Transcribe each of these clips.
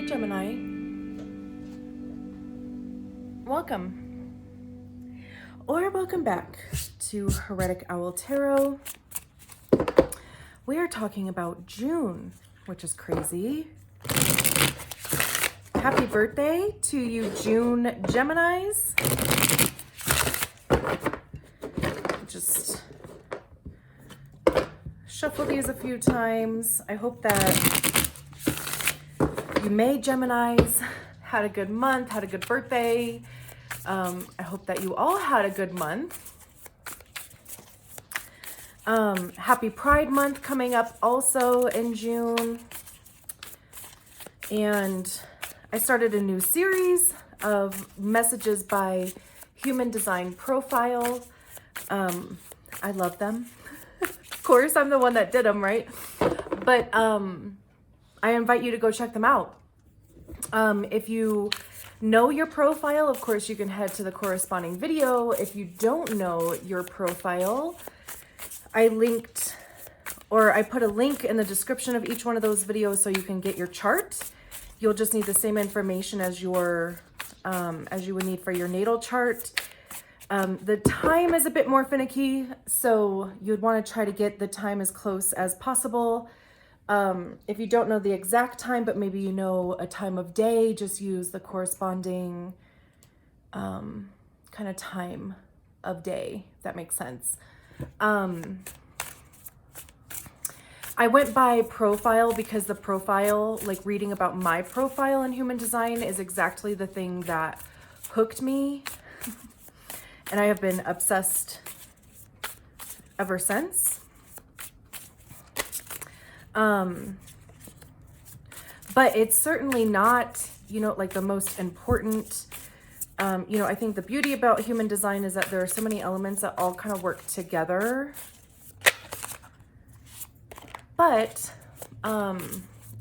Hey Gemini, welcome or welcome back to Heretic Owl Tarot. We are talking about June, which is crazy. Happy birthday to you June Geminis. Just shuffle these a few times. I hope that you May Geminis had a good month, had a good birthday. I hope that you all had a good month. Happy Pride Month coming up also in June. And I started a new series of messages by Human Design Profile. I love them. Of course, I'm the one that did them, right? But I invite you to go check them out. If you know your profile, of course, you can head to the corresponding video. If you don't know your profile, I put a link in the description of each one of those videos so you can get your chart. You'll just need the same information as your, as you would need for your natal chart. The time is a bit more finicky, so you'd want to try to get the time as close as possible. If you don't know the exact time, but maybe you know a time of day, just use the corresponding kind of time of day, if that makes sense. I went by profile because the profile, like reading about my profile in human design, is exactly the thing that hooked me. And I have been obsessed ever since. But it's certainly not, you know, like the most important, you know, I think the beauty about human design is that there are so many elements that all kind of work together. But,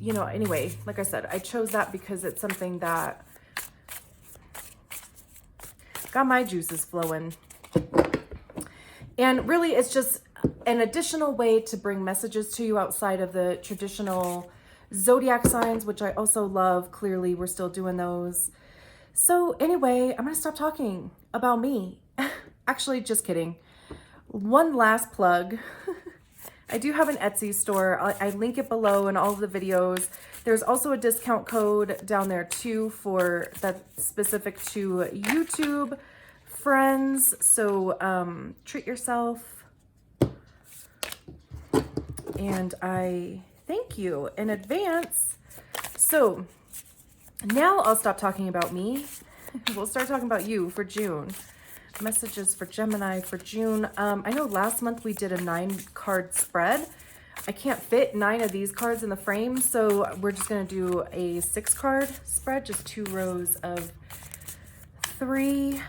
you know, anyway, like I said, I chose that because it's something that got my juices flowing. And really, it's just an additional way to bring messages to you outside of the traditional zodiac signs, which I also love. Clearly, we're still doing those. So anyway, I'm going to stop talking about me. Actually, just kidding. One last plug. I do have an Etsy store. I link it below in all of the videos. There's also a discount code down there too for that's specific to YouTube friends. So treat yourself. And I thank you in advance. So now I'll stop talking about me. We'll start talking about you for June. Messages for Gemini for June. I know last month we did a 9-card spread. I can't fit 9 of these cards in the frame, so we're just going to do a 6-card spread, just 2 rows of 3.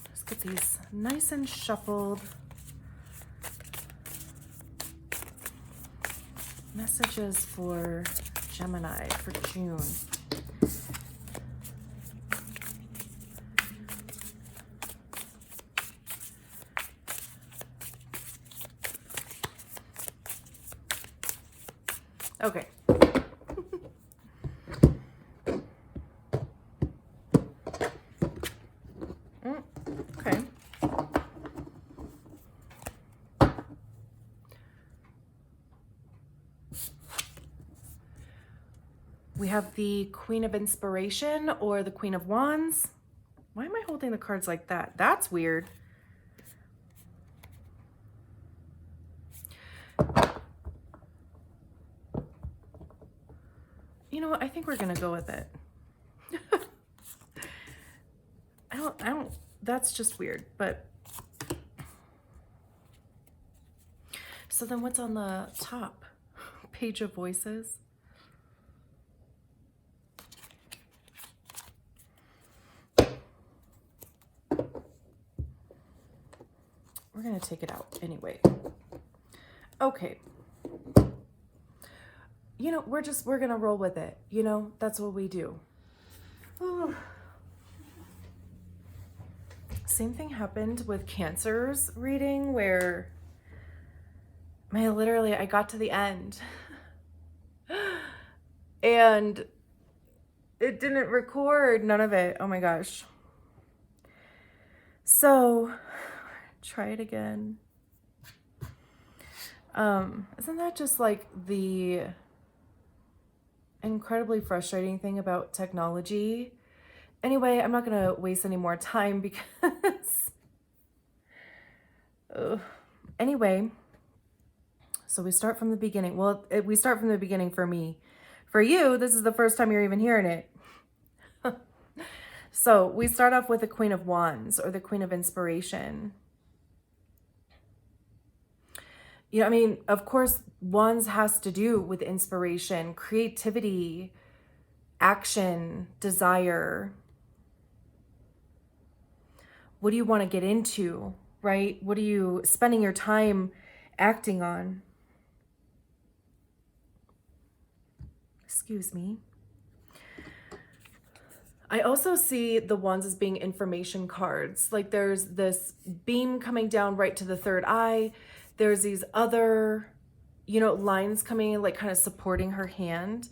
Let's get these nice and shuffled. Messages for Gemini for June. Okay. Okay. We have the Queen of Inspiration or the Queen of Wands. Why am I holding the cards like that? That's weird. You know what? I think we're going to go with it. I don't, that's just weird, but. So then what's on the top? Page of Voices. We're going to take it out anyway. Okay. You know, we're going to roll with it. You know, that's what we do. Oh. Same thing happened with Cancer's reading where I got to the end. and it didn't record none of it. Oh my gosh. So try it again. Isn't that just like the incredibly frustrating thing about technology? Anyway, I'm not gonna waste any more time because anyway, so we start from the beginning. Well, we start from the beginning for me. For you, this is the first time you're even hearing it. So we start off with the Queen of Wands, or the Queen of Inspiration. You know, I mean, of course, Wands has to do with inspiration, creativity, action, desire. What do you want to get into, right? What are you spending your time acting on? Excuse me. I also see the wands as being information cards. Like there's this beam coming down right to the third eye. There's these other, you know, lines coming, like kind of supporting her hand.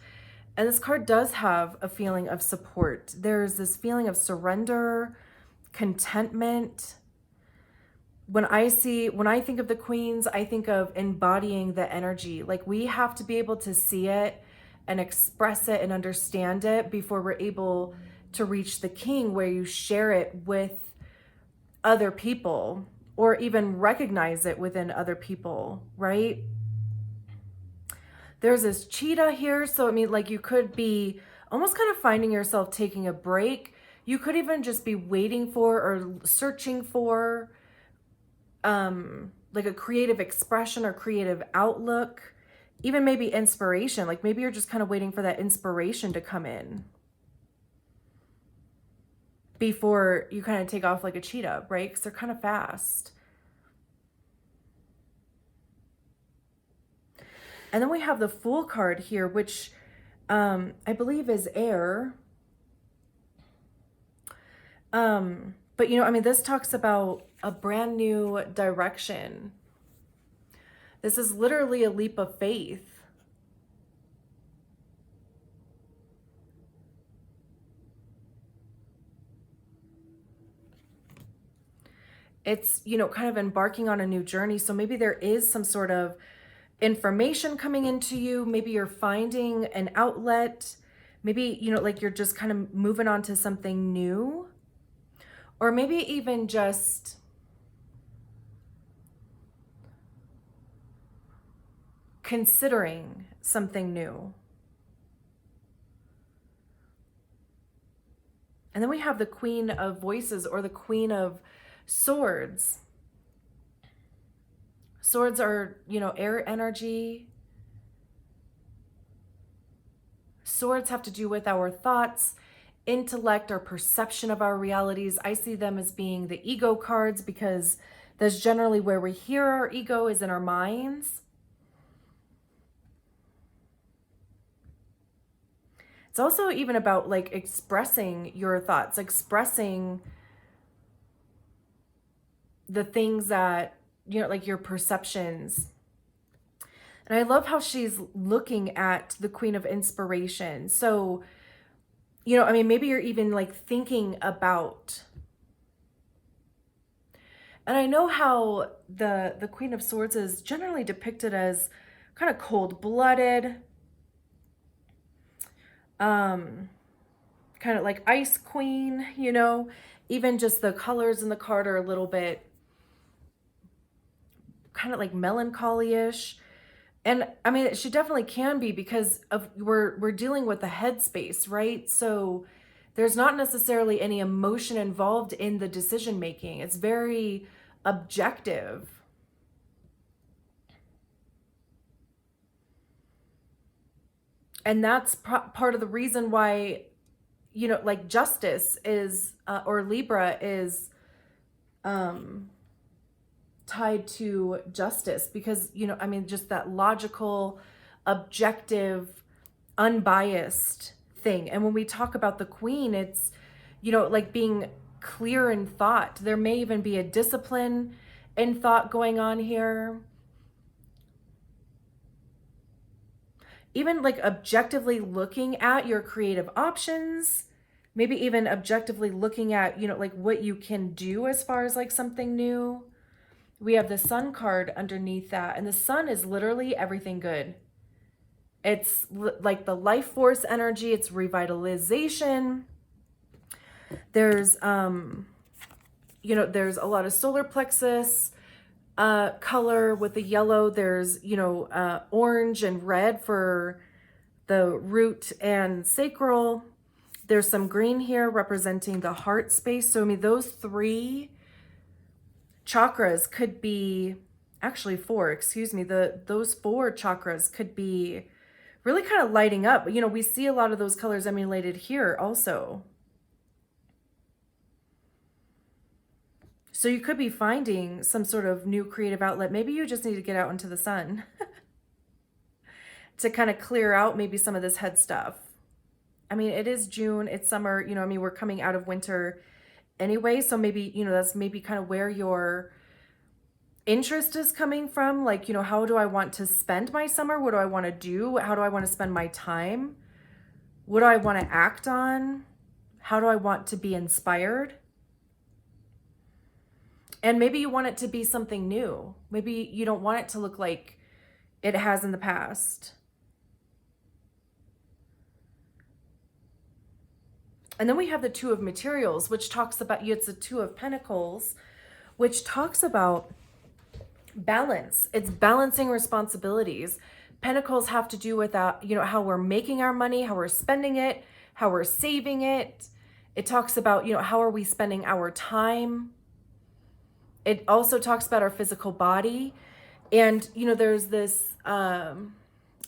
And this card does have a feeling of support. There's this feeling of surrender, contentment. When I think of the queens, I think of embodying the energy. Like we have to be able to see it and express it and understand it before we're able to reach the king, where you share it with other people or even recognize it within other people, right? There's this cheetah here. So, I mean, like you could be almost kind of finding yourself taking a break. You could even just be waiting for or searching for like a creative expression or creative outlook, even maybe inspiration. Like maybe you're just kind of waiting for that inspiration to come in before you kind of take off like a cheetah, right? Because they're kind of fast. And then we have the Fool card here, which I believe is air. But, you know, I mean, this talks about a brand new direction. This is literally a leap of faith. It's, you know, kind of embarking on a new journey. So maybe there is some sort of information coming into you. Maybe you're finding an outlet. Maybe, you know, like you're just kind of moving on to something new. Or maybe even just considering something new. And then we have the Queen of Voices, or the Queen of Swords. Swords are, you know, air energy. Swords have to do with our thoughts, intellect, our perception of our realities. I see them as being the ego cards, because that's generally where we hear our ego, is in our minds. It's also even about like expressing your thoughts, expressing the things that, you know, like your perceptions. And I love how she's looking at the Queen of Inspiration. So, you know, I mean, maybe you're even like thinking about, and I know how the Queen of Swords is generally depicted as kind of cold-blooded, kind of like Ice Queen, you know, even just the colors in the card are a little bit kind of like melancholy-ish. And I mean, she definitely can be, because of we're dealing with the headspace, right? So there's not necessarily any emotion involved in the decision making. It's very objective. And that's part of the reason why, you know, like Justice is, or Libra is tied to justice, because, you know, I mean, just that logical, objective, unbiased thing. And when we talk about the Queen, it's, you know, like being clear in thought. There may even be a discipline in thought going on here. even like objectively looking at your creative options, maybe even objectively looking at, you know, like what you can do as far as like something new. We have the Sun card underneath that, and the Sun is literally everything good. It's like the life force energy, it's revitalization. There's you know, there's a lot of solar plexus color with the yellow. There's, you know, orange and red for the root and sacral. There's some green here representing the heart space. So I mean, those 3 chakras could be, actually 4, excuse me, those 4 chakras could be really kind of lighting up. You know, we see a lot of those colors emulated here also. So you could be finding some sort of new creative outlet. Maybe you just need to get out into the sun to kind of clear out maybe some of this head stuff. I mean, it is June, it's summer, you know, I mean, we're coming out of winter anyway. So maybe, you know, that's maybe kind of where your interest is coming from. Like, you know, how do I want to spend my summer? What do I want to do? How do I want to spend my time? What do I want to act on? How do I want to be inspired? And maybe you want it to be something new. Maybe you don't want it to look like it has in the past. And then we have the 2 of materials, which talks about, it's the 2 of pentacles, which talks about balance. It's balancing responsibilities. Pentacles have to do with that, you know, how we're making our money, how we're spending it, how we're saving it. It talks about, you know, how are we spending our time. It also talks about our physical body. And, you know, there's this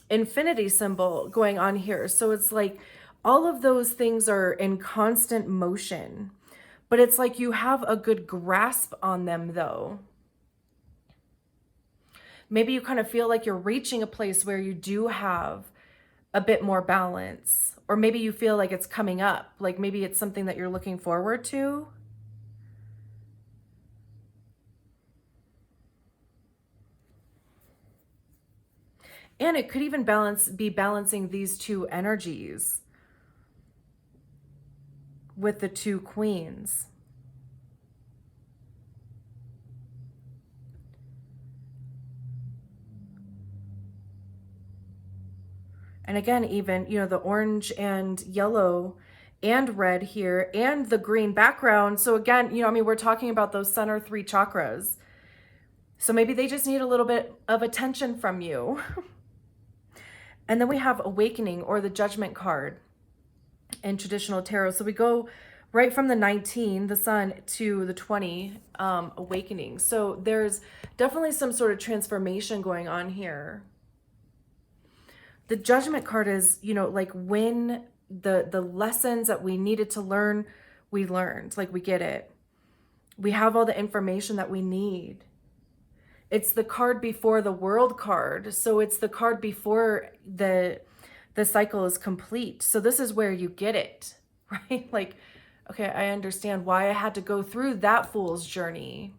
infinity symbol going on here. So it's like all of those things are in constant motion, but it's like you have a good grasp on them though. Maybe you kind of feel like you're reaching a place where you do have a bit more balance, or maybe you feel like it's coming up, like maybe it's something that you're looking forward to. And it could even be balancing these 2 energies with the 2 queens. And again, even, you know, the orange and yellow and red here and the green background. So again, you know, I mean, we're talking about those center 3 chakras. So maybe they just need a little bit of attention from you. And then we have awakening, or the judgment card in traditional tarot. So we go right from the 19, the sun, to the 20, awakening. So there's definitely some sort of transformation going on here. The judgment card is, you know, like when the lessons that we needed to learn, we learned, like we get it. We have all the information that we need. It's the card before the world card. So it's the card before the cycle is complete. So this is where you get it, right? Like, okay, I understand why I had to go through that fool's journey.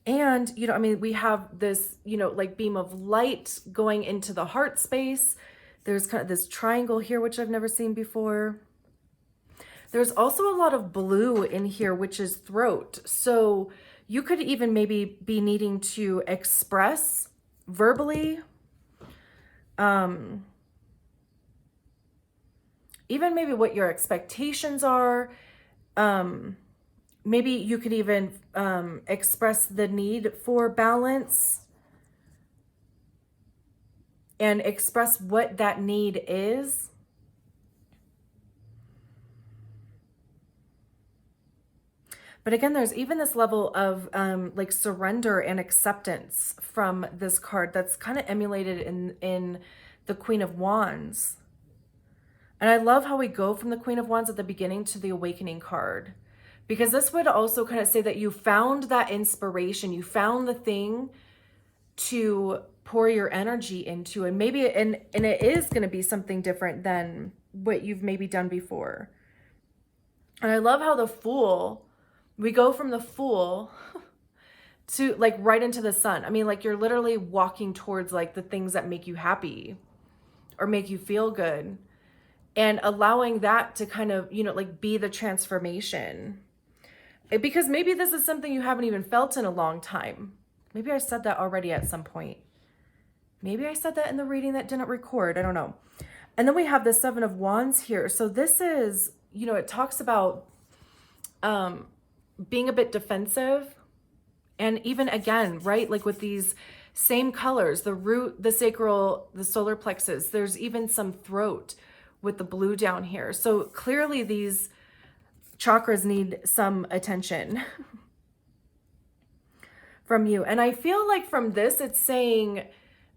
And, you know, I mean, we have this, you know, like beam of light going into the heart space. There's kind of this triangle here, which I've never seen before. There's also a lot of blue in here, which is throat. So you could even maybe be needing to express verbally, even maybe what your expectations are. Maybe you could even express the need for balance and express what that need is. But again, there's even this level of like surrender and acceptance from this card that's kind of emulated in the Queen of Wands. And I love how we go from the Queen of Wands at the beginning to the Awakening card, because this would also kind of say that you found that inspiration, you found the thing to pour your energy into, and maybe and it is going to be something different than what you've maybe done before. And I love how the Fool, we go from the Fool to like right into the sun. I mean, like you're literally walking towards like the things that make you happy or make you feel good, and allowing that to kind of, you know, like be the transformation. Because maybe this is something you haven't even felt in a long time. Maybe I said that already at some point. Maybe I said that in the reading that didn't record. I don't know. And then we have the Seven of Wands here. So this is, you know, it talks about being a bit defensive. And even again, right, like with these same colors, the root, the sacral, the solar plexus, there's even some throat with the blue down here. So clearly these chakras need some attention from you. And I feel like from this, it's saying,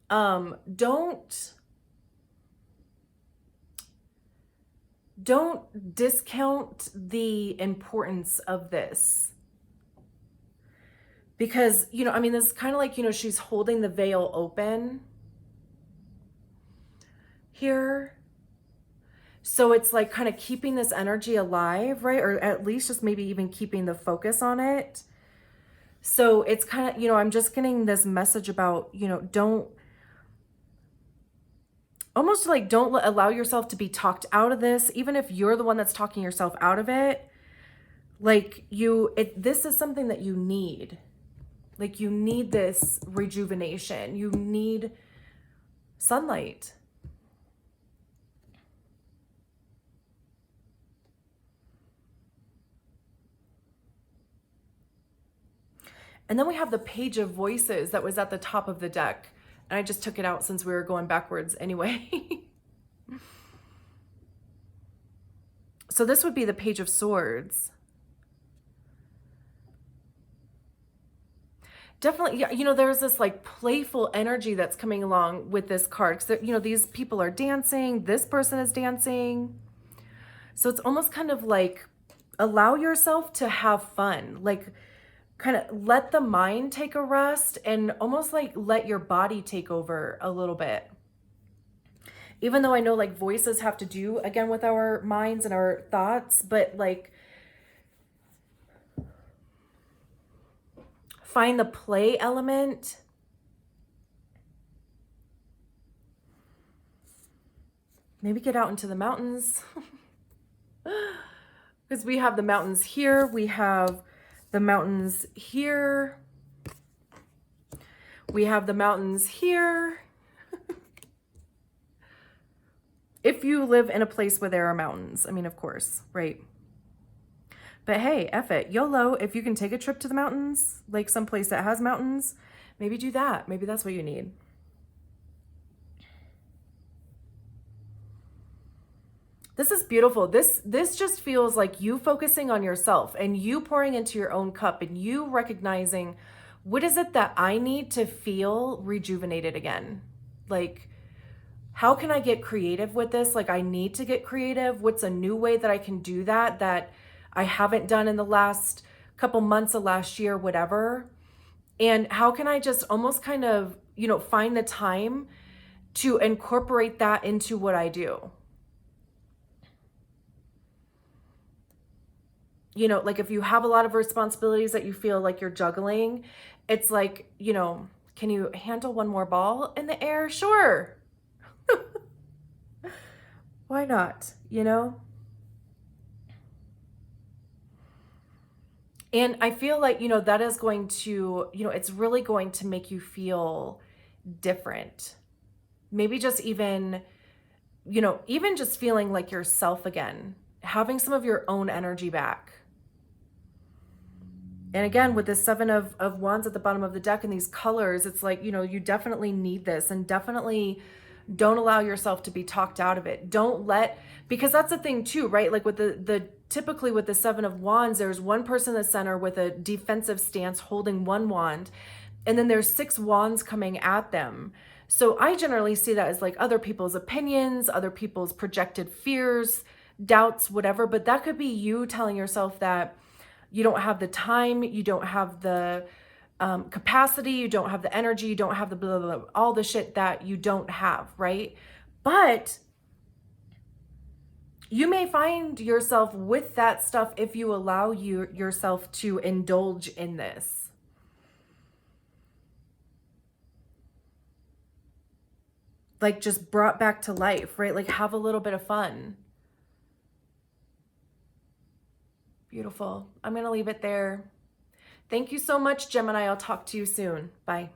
don't discount the importance of this. Because, you know, I mean, this is kind of like, you know, she's holding the veil open here. So it's like kind of keeping this energy alive, right? Or at least just maybe even keeping the focus on it. So it's kind of, you know, I'm just getting this message about, you know, don't allow yourself to be talked out of this. Even if you're the one that's talking yourself out of it, like this is something that you need. Like you need this rejuvenation. You need sunlight. And then we have the Page of Voices that was at the top of the deck. And I just took it out since we were going backwards anyway. So this would be the Page of Swords. Definitely, yeah, you know, there's this like playful energy that's coming along with this card. Because, you know, these people are dancing. This person is dancing. So it's almost kind of like allow yourself to have fun. Like kind of let the mind take a rest and almost like let your body take over a little bit. Even though I know like voices have to do again with our minds and our thoughts, but like find the play element. Maybe get out into the mountains. Because we have the mountains here. We have the mountains here. We have the mountains here. If you live in a place where there are mountains. I mean, of course, right? But hey, F it. YOLO, if you can take a trip to the mountains, like someplace that has mountains, maybe do that. Maybe that's what you need. This is beautiful. This just feels like you focusing on yourself and you pouring into your own cup and you recognizing, what is it that I need to feel rejuvenated again? Like, how can I get creative with this? Like, I need to get creative. What's a new way that I can do that I haven't done in the last couple months of last year, whatever. And how can I just almost kind of, you know, find the time to incorporate that into what I do? You know, like if you have a lot of responsibilities that you feel like you're juggling, it's like, you know, can you handle one more ball in the air? Sure. Why not? You know? And I feel like, you know, that is going to, you know, it's really going to make you feel different. Maybe just even, you know, even just feeling like yourself again, having some of your own energy back. And again, with the Seven of Wands at the bottom of the deck and these colors, it's like, you know, you definitely need this, and definitely don't allow yourself to be talked out of it. Don't let, because that's the thing too, right? Like with the typically with the Seven of Wands, there's one person in the center with a defensive stance holding one wand, and then there's 6 wands coming at them. So I generally see that as like other people's opinions, other people's projected fears, doubts, whatever. But that could be you telling yourself that you don't have the time, you don't have the capacity, you don't have the energy, you don't have the blah, blah, blah, all the shit that you don't have, right? But you may find yourself with that stuff if you allow yourself to indulge in this. like just brought back to life, right? Like have a little bit of fun. Beautiful. I'm going to leave it there. Thank you so much, Gemini. I'll talk to you soon. Bye.